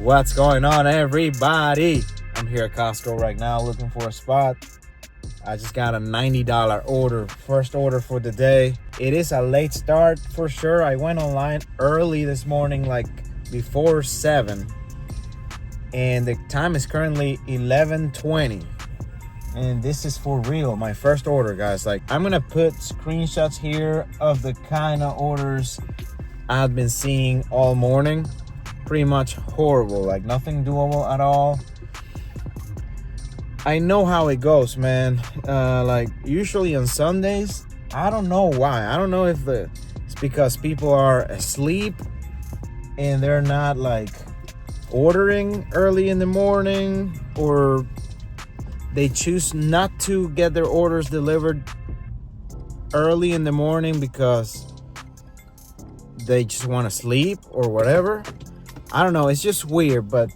What's going on, everybody? I'm here at Costco right now looking for a spot. I just got a $90 order, first order for the day. It is a late start for sure. I went online early this morning, like before 7, and the time is currently 11:20. And this is for real, my first order, guys. Like, I'm gonna put screenshots here of the kind of orders I've been seeing all morning. Pretty much horrible, like nothing doable at all. I know how it goes, man. Like usually on Sundays, I don't know why. I don't know if it's because people are asleep and they're not like ordering early in the morning, or they choose not to get their orders delivered early in the morning because they just want to sleep or whatever. I don't know, it's just weird, but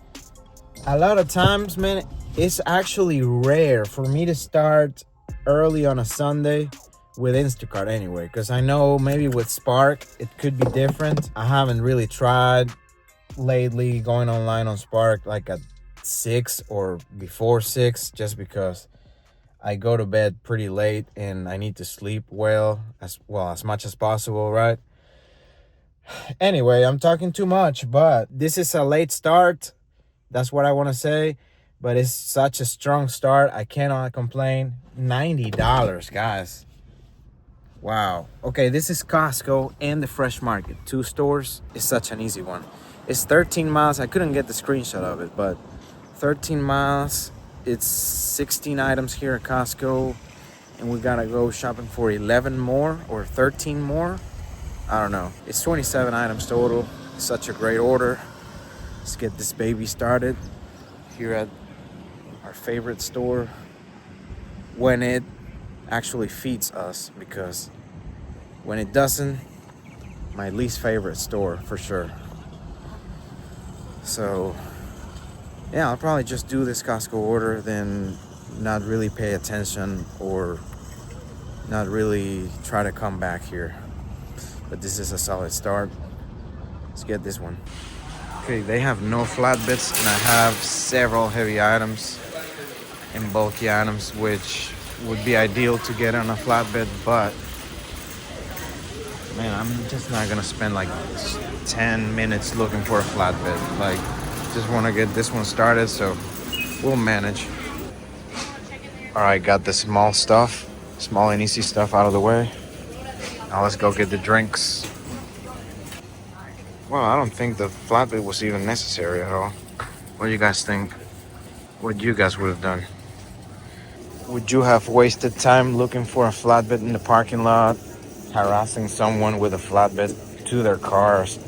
a lot of times, man, it's actually rare for me to start early on a Sunday with Instacart anyway, because I know maybe with Spark it could be different. I haven't really tried lately going online on Spark like at 6 or before 6, just because I go to bed pretty late and I need to sleep as much as possible, right? Anyway, I'm talking too much, but this is a late start. That's what I want to say. But it's such a strong start. I cannot complain. $90, guys. Wow. Okay, this is Costco and the Fresh Market. 2 stores. It's such an easy one. It's 13 miles. I couldn't get the screenshot of it, but 13 miles. It's 16 items here at Costco. And we got to go shopping for 11 more or 13 more. I don't know. It's 27 items total. Such a great order. Let's get this baby started here at our favorite store when it actually feeds us, because when it doesn't, my least favorite store for sure. So yeah, I'll probably just do this Costco order, then not really pay attention or not really try to come back here. But this is a solid start. Let's get this one. Okay, they have no flatbeds, and I have several heavy items and bulky items, which would be ideal to get on a flatbed, but man, I'm just not gonna spend like 10 minutes looking for a flatbed. Like, just wanna get this one started, so we'll manage. All right, got the small and easy stuff out of the way. Now let's go get the drinks. Well, I don't think the flatbed was even necessary at all. What do you guys think? What you guys would have done? Would you have wasted time looking for a flatbed in the parking lot, harassing someone with a flatbed to their cars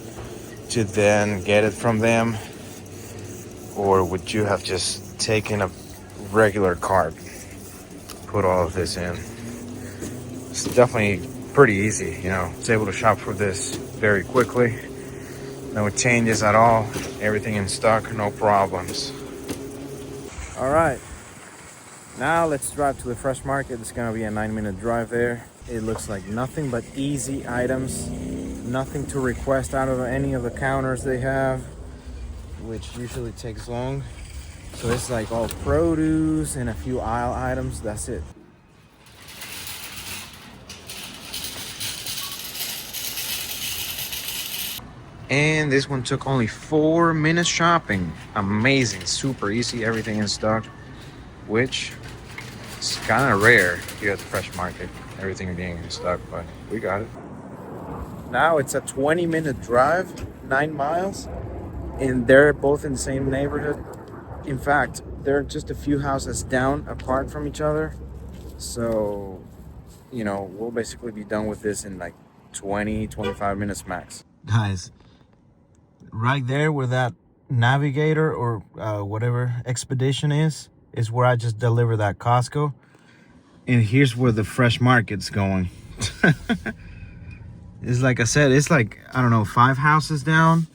to then get it from them? Or would you have just taken a regular cart, put all of this in? It's definitely pretty easy, you know. It's able to shop for this very quickly. No changes at all. Everything in stock, no problems. All right. Now let's drive to the Fresh Market. It's gonna be a 9-minute drive there. It looks like nothing but easy items. Nothing to request out of any of the counters they have, which usually takes long. So it's like all produce and a few aisle items. That's it. And this one took only 4 minutes shopping. Amazing, super easy, everything in stock, which is kind of rare here at the Fresh Market, everything being in stock, but we got it. Now it's a 20-minute drive, 9 miles, and they're both in the same neighborhood. In fact, they're just a few houses down apart from each other. So, you know, we'll basically be done with this in like 20-25 minutes max. Guys, right there where that navigator or whatever expedition is where I just delivered that Costco. And here's where the Fresh Market's going. It's like I said, it's like, I don't know, 5 houses down.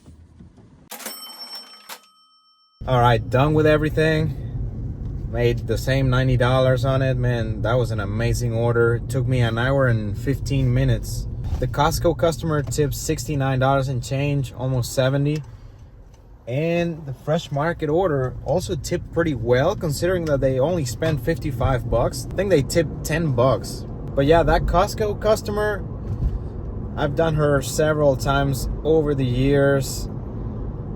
All right, done with everything. Made the same $90 on it. Man, that was an amazing order. It took me an hour and 15 minutes. The Costco customer tipped $69 and change, almost 70. And the fresh market order also tipped pretty well, considering that they only spent 55 bucks. I think they tipped 10 bucks. But yeah, that Costco customer, I've done her several times over the years,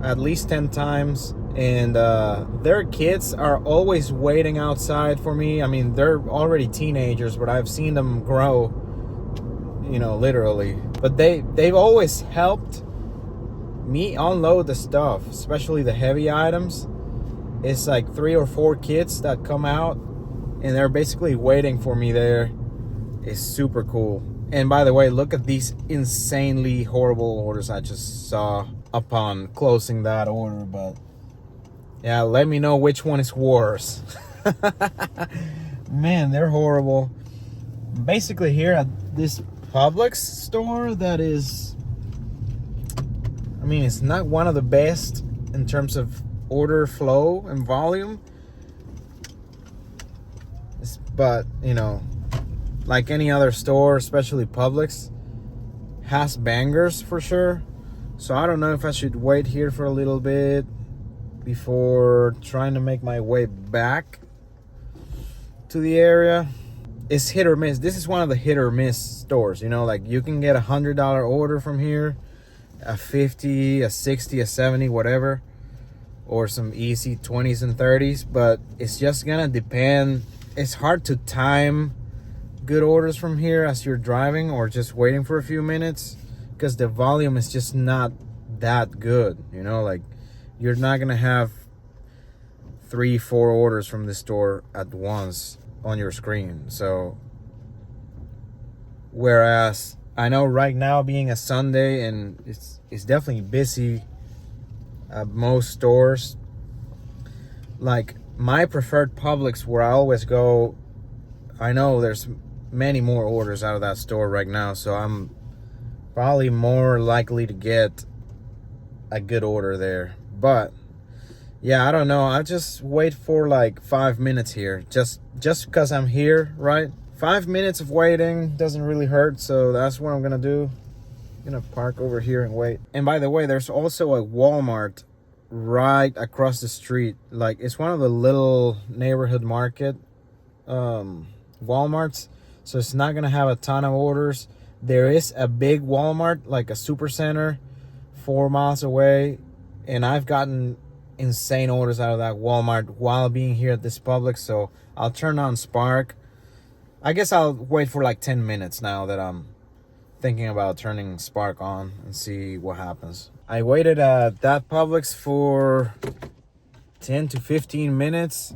at least 10 times. And their kids are always waiting outside for me. I mean, they're already teenagers, but I've seen them grow, you know, literally. But they've always helped me unload the stuff, especially the heavy items. It's like 3 or 4 kids that come out and they're basically waiting for me there. It's super cool. And by the way, look at these insanely horrible orders I just saw upon closing that order. But yeah, let me know which one is worse. Man, they're horrible. Basically here at this Publix store that is, I mean, it's not one of the best in terms of order flow and volume. But, you know, like any other store, especially Publix, has bangers for sure. So I don't know if I should wait here for a little bit before trying to make my way back to the area. It's hit or miss. This is one of the hit or miss stores. You know, like you can get $100 order from here, a 50, a 60, a 70, whatever, or some easy 20s and 30s, but it's just gonna depend. It's hard to time good orders from here as you're driving or just waiting for a few minutes, because the volume is just not that good. You know, like you're not gonna have 3-4 orders from this store at once on your screen. So whereas I know right now being a Sunday and it's definitely busy at most stores, like my preferred Publix where I always go, I know there's many more orders out of that store right now, so I'm probably more likely to get a good order there. But yeah, I don't know, I'll just wait for like 5 minutes here, just because I'm here, right? 5 minutes of waiting doesn't really hurt, so that's what I'm gonna do. I'm gonna park over here and wait. And by the way, there's also a Walmart right across the street. Like, it's one of the little neighborhood market Walmarts, so it's not gonna have a ton of orders. There is a big Walmart, like a super center 4 miles away, and I've gotten insane orders out of that Walmart while being here at this Publix. So I'll turn on Spark. I guess I'll wait for like 10 minutes now that I'm thinking about turning Spark on and see what happens. I waited at that Publix for 10 to 15 minutes.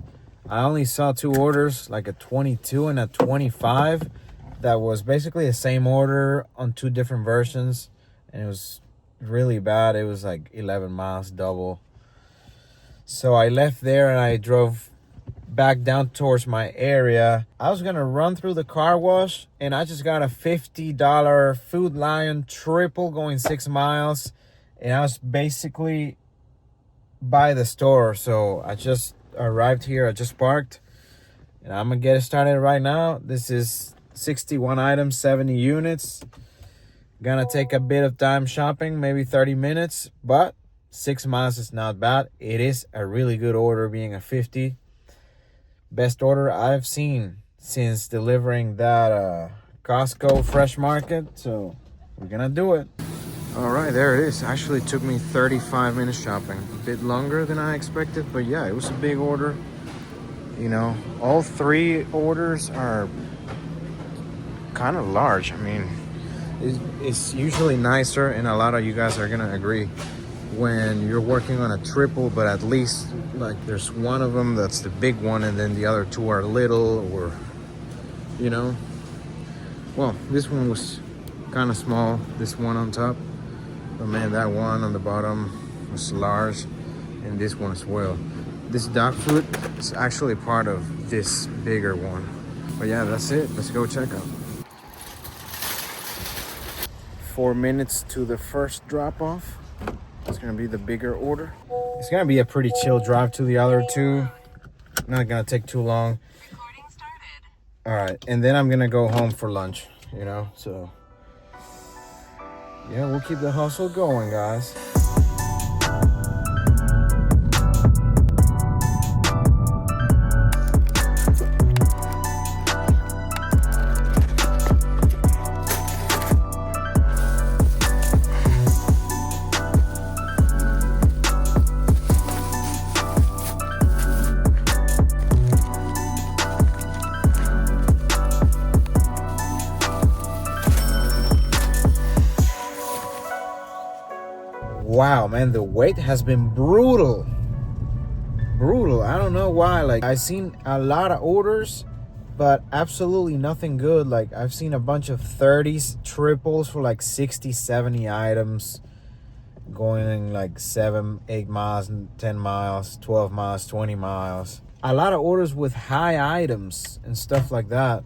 I only saw 2 orders, like a 22 and a 25. That was basically the same order on 2 different versions, and it was really bad. It was like 11 miles double. So I left there and I drove back down towards my area. I was gonna run through the car wash, and I just got a $50 Food Lion triple going 6 miles, and I was basically by the store. So I just arrived here, I just parked, and I'm gonna get it started right now. This is 61 items, 70 units. Gonna take a bit of time shopping, maybe 30 minutes, but 6 miles is not bad. It is a really good order, being a 50. Best order I've seen since delivering that Costco fresh market. So we're gonna do it. All right, there it is. Actually took me 35 minutes shopping. A bit longer than I expected, but yeah, it was a big order. You know, all 3 orders are kind of large. I mean, it's usually nicer, and a lot of you guys are gonna agree, when you're working on a triple, but at least like there's one of them that's the big one and then the other 2 are little, or you know. Well, this one was kind of small, this one on top, but man, that one on the bottom was large, and this one as well. This dog food is actually part of this bigger one. But yeah, that's it. Let's go check out. 4 minutes to the first drop off. It's gonna be the bigger order. It's gonna be a pretty chill drive to the other 2. Not gonna take too long. All right, and then I'm gonna go home for lunch, you know, so yeah, we'll keep the hustle going, guys. wow, man, the wait has been brutal. I don't know why. Like, I've seen a lot of orders, but absolutely nothing good. Like, I've seen a bunch of 30s, triples for like 60, 70 items going like 7, 8 miles, 10 miles, 12 miles, 20 miles. A lot of orders with high items and stuff like that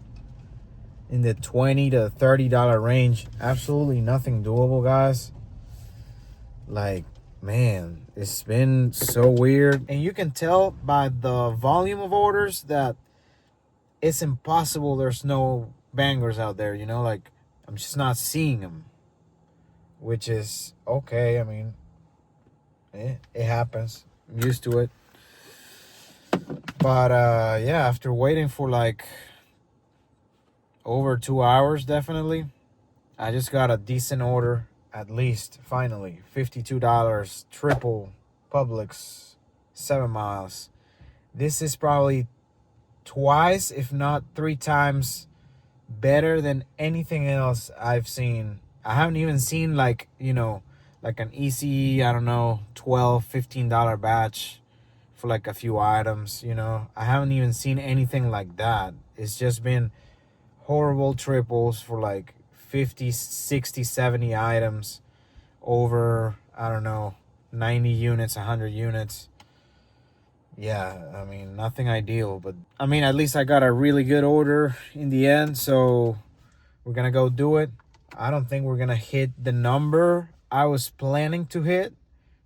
in the $20 to $30 range. Absolutely nothing doable, guys. Like, man, it's been so weird. And you can tell by the volume of orders that it's impossible there's no bangers out there, you know? Like, I'm just not seeing them, which is okay. I mean, it happens. I'm used to it. But yeah, after waiting for like over 2 hours, definitely, I just got a decent order. At least, finally, $52, triple, Publix, 7 miles. This is probably twice, if not 3 times, better than anything else I've seen. I haven't even seen like, you know, like an ECE, I don't know, $12, $15 batch for like a few items, you know. I haven't even seen anything like that. It's just been horrible triples for like 50, 60, 70 items over, I don't know, 90 units, 100 units. Yeah, I mean, nothing ideal, but I mean, at least I got a really good order in the end, so we're gonna go do it. I don't think we're gonna hit the number I was planning to hit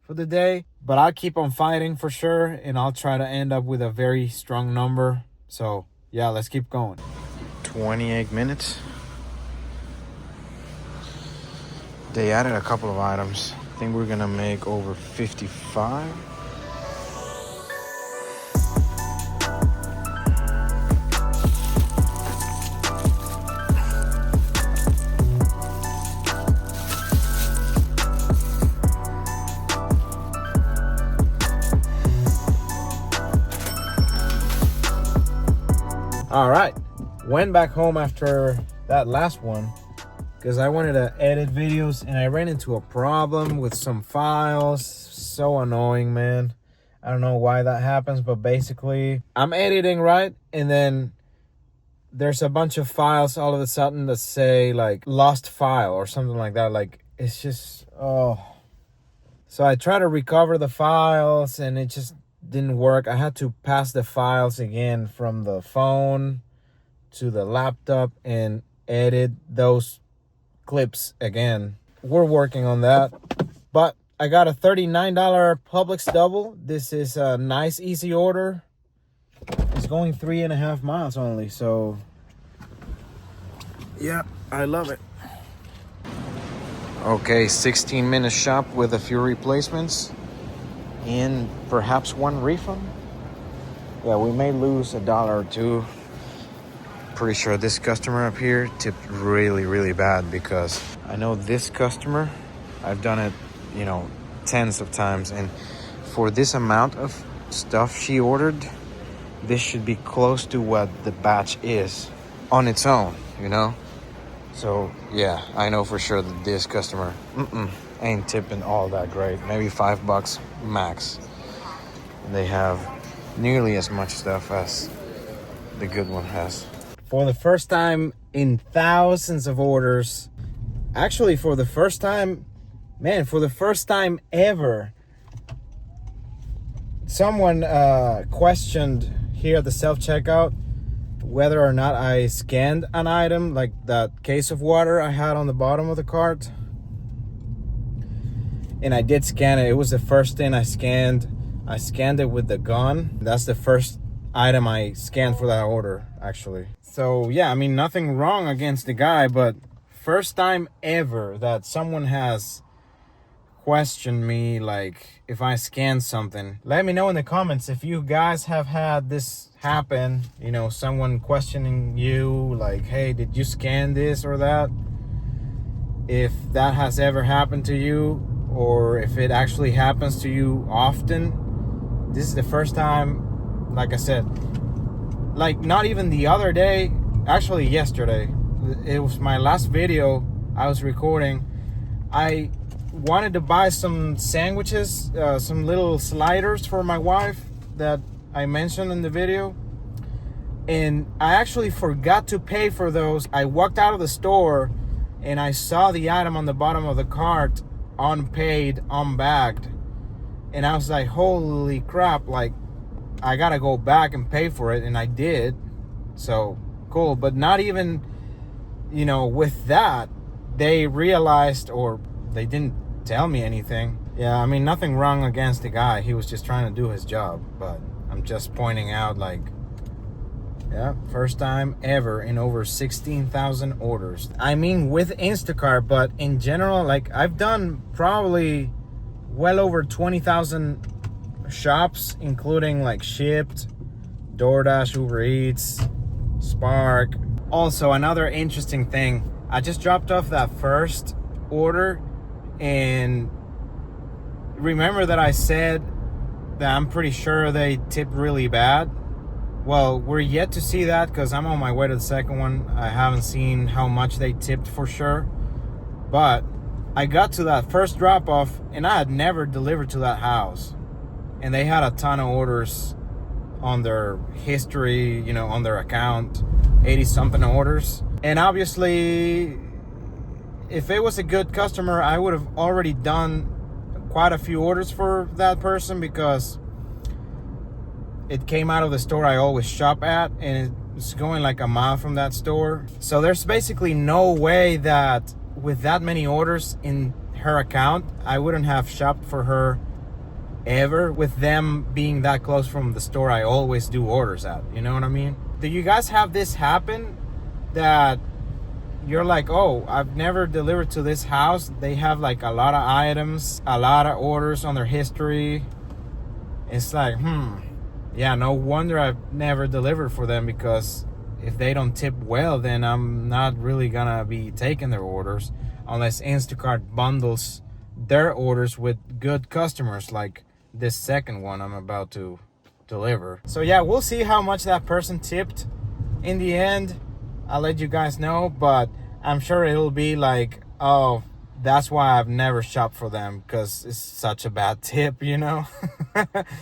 for the day, but I'll keep on fighting for sure, and I'll try to end up with a very strong number. So yeah, let's keep going. 28 minutes. They added a couple of items. I think we're gonna make over 55. All right, went back home after that last one because I wanted to edit videos, and I ran into a problem with some files. So annoying, man. I don't know why that happens, but basically I'm editing, right? And then there's a bunch of files all of a sudden that say like lost file or something like that. Like, it's just, oh. So I tried to recover the files and it just didn't work. I had to pass the files again from the phone to the laptop and edit those clips again. We're working on that, but I got a $39 Publix double. This is a nice, easy order. It's going 3.5 miles only, so yeah, I love it. Okay, 16-minute shop with a few replacements and perhaps one refund. Yeah, we may lose $1 or $2. Pretty sure this customer up here tipped really, really bad, because I know this customer, I've done it, you know, tens of times, and for this amount of stuff she ordered, this should be close to what the batch is on its own, you know. So yeah, I know for sure that this customer ain't tipping all that great. Maybe $5 max. They have nearly as much stuff as the good one has. For the first time in thousands of orders, actually for the first time, man, for the first time ever, someone questioned here at the self-checkout whether or not I scanned an item, like that case of water I had on the bottom of the cart. And I did scan it. It was the first thing I scanned. I scanned it with the gun. That's the first item I scanned for that order, actually. So yeah, I mean, nothing wrong against the guy, but first time ever that someone has questioned me, like if I scanned something. Let me know in the comments if you guys have had this happen, you know, someone questioning you like, hey, did you scan this or that? If that has ever happened to you, or if it actually happens to you often. This is the first time, like I said, like not even the other day, actually yesterday, it was my last video I was recording. I wanted to buy some sandwiches, some little sliders for my wife that I mentioned in the video. And I actually forgot to pay for those. I walked out of the store and I saw the item on the bottom of the cart, unpaid, unbagged. And I was like, holy crap, like, I gotta go back and pay for it. And I did. So, cool. But not even, with that, they realized, or they didn't tell me anything. Yeah, I mean, nothing wrong against the guy. He was just trying to do his job. But I'm just pointing out, like, yeah, first time ever in over 16,000 orders. I mean, with Instacart, but in general, like, I've done probably well over 20,000 shops, including like Shipt, DoorDash, Uber Eats, Spark. Also, another interesting thing, I just dropped off that first order, and remember that I said that I'm pretty sure they tip really bad? Well, we're yet to see that because I'm on my way to the second one. I haven't seen how much they tipped for sure. But I got to that first drop-off and I had never delivered to that house. And they had a ton of orders on their history, on their account, 80-something orders. And obviously, if it was a good customer, I would have already done quite a few orders for that person because it came out of the store I always shop at, and it's going like a mile from that store. So there's basically no way that with that many orders in her account, I wouldn't have shopped for her ever, with them being that close from the store I always do orders at. You know what I mean? Do you guys have this happen that you're like, oh, I've never delivered to this house. They have like a lot of items, a lot of orders on their history. It's like, yeah, no wonder I've never delivered for them, because if they don't tip well, then I'm not really gonna be taking their orders unless Instacart bundles their orders with good customers like this second one I'm about to deliver. So yeah, we'll see how much that person tipped in the end. I'll let you guys know, but I'm sure it'll be like, oh, that's why I've never shopped for them, because it's such a bad tip,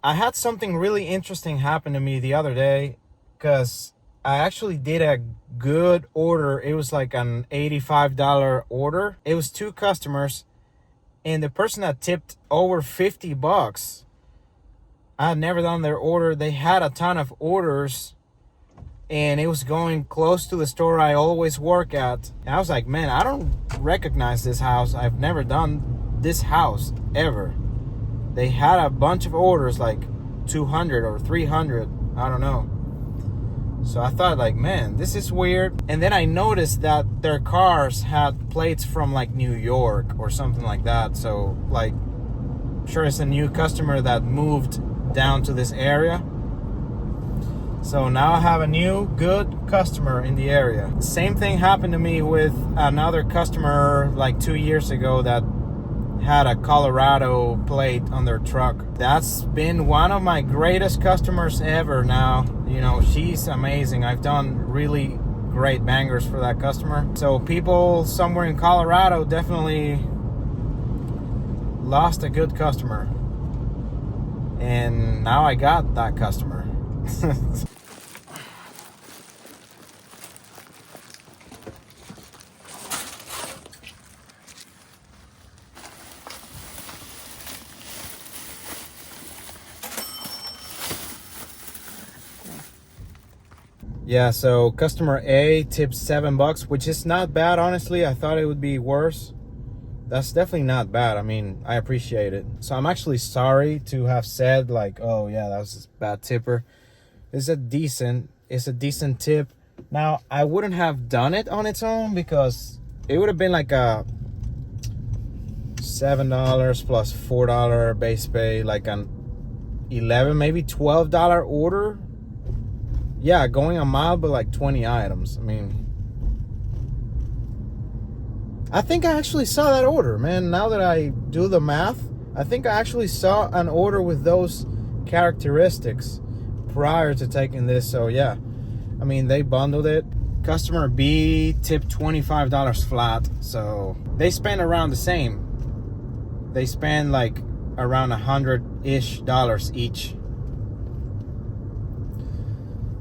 I had something really interesting happen to me the other day, because I actually did a good order. It was like an $85 order. It was 2 customers, and the person that tipped over $50, I had never done their order. They had a ton of orders, and it was going close to the store I always work at. And I was like, man, I don't recognize this house. I've never done this house ever. They had a bunch of orders, like 200 or 300. I don't know. So I thought, like, man, this is weird. And then I noticed that their cars had plates from like New York or something like that. So, like, sure, it's a new customer that moved down to this area. So now I have a new good customer in the area. Same thing happened to me with another customer like 2 years ago that had a Colorado plate on their truck. That's been one of my greatest customers ever now. She's amazing. I've done really great bangers for that customer. So people somewhere in Colorado definitely lost a good customer. And now I got that customer. Yeah, so customer A tipped $7, which is not bad, honestly. I thought it would be worse. That's definitely not bad. I mean, I appreciate it. So I'm actually sorry to have said like, oh yeah, that was a bad tipper. It's a decent tip. Now, I wouldn't have done it on its own, because it would have been like a $7 plus $4 base pay, like an $11, maybe $12 order. Yeah, going a mile, but like 20 items. I mean, I think I actually saw that order, man. Now that I do the math, I think I actually saw an order with those characteristics prior to taking this. So yeah, I mean, they bundled it. Customer B tipped $25 flat, so they spent around the same. they spend like around $100-ish each.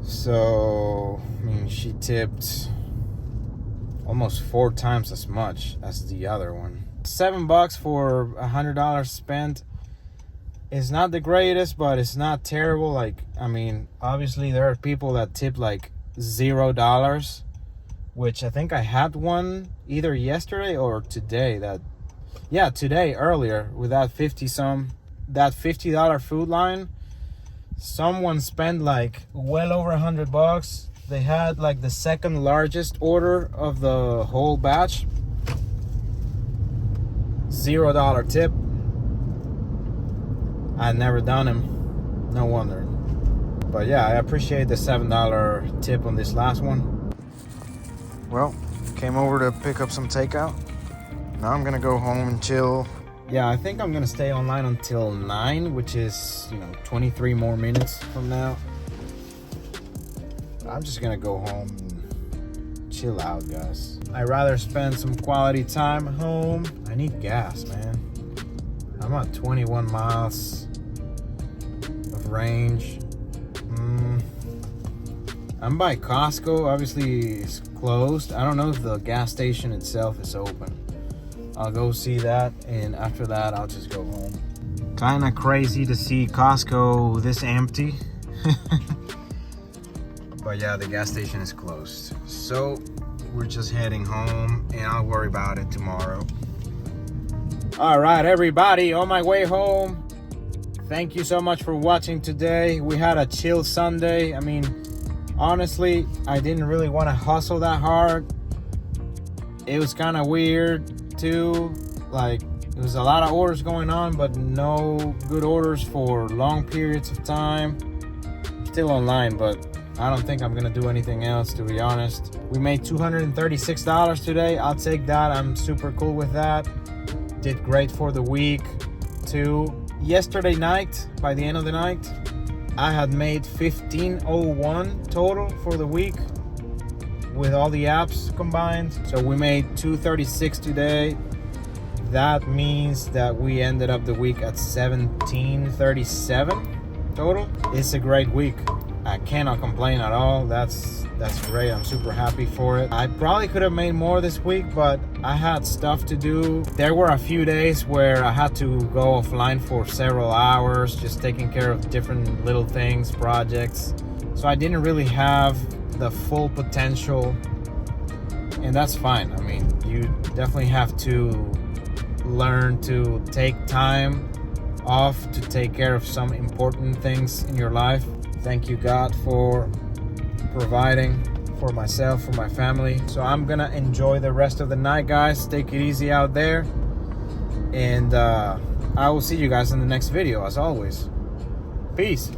So I mean, she tipped almost 4 times as much as the other one. $7 for $100 spent is not the greatest, but it's not terrible. Like, I mean, obviously there are people that tip like $0, which I think I had one either yesterday or today. Today earlier with that $50 food line. Someone spent like well over $100. They had like the second largest order of the whole batch. $0 tip. I'd never done him. No wonder. But yeah, I appreciate the $7 tip on this last one. Well, came over to pick up some takeout. Now I'm gonna go home and chill. Yeah, I think I'm gonna stay online until 9, which is, 23 more minutes from now. I'm just gonna go home and chill out, guys. I'd rather spend some quality time at home. I need gas, man. I'm at 21 miles of range. I'm by Costco. Obviously, it's closed. I don't know if the gas station itself is open. I'll go see that, and after that, I'll just go home. Kind of crazy to see Costco this empty. But yeah, the gas station is closed. So we're just heading home, and I'll worry about it tomorrow. All right, everybody, on my way home. Thank you so much for watching today. We had a chill Sunday. I mean, honestly, I didn't really want to hustle that hard. It was kind of weird too. Like, there was a lot of orders going on, but no good orders for long periods of time. Still online, but I don't think I'm gonna do anything else, to be honest. We made $236 today. I'll take that. I'm super cool with that. Did great for the week too. Yesterday night, by the end of the night, I had made $15.01 total for the week with all the apps combined. So we made $236 today. That means that we ended up the week at $17.37 total. It's a great week. I cannot complain at all. That's great. I'm super happy for it. I probably could have made more this week, but I had stuff to do. There were a few days where I had to go offline for several hours, just taking care of different little things, projects. So I didn't really have the full potential, and that's fine. I mean, you definitely have to learn to take time off to take care of some important things in your life. Thank you, God, for providing for myself, for my family. So I'm gonna enjoy the rest of the night, guys. Take it easy out there, and I will see you guys in the next video, as always. Peace.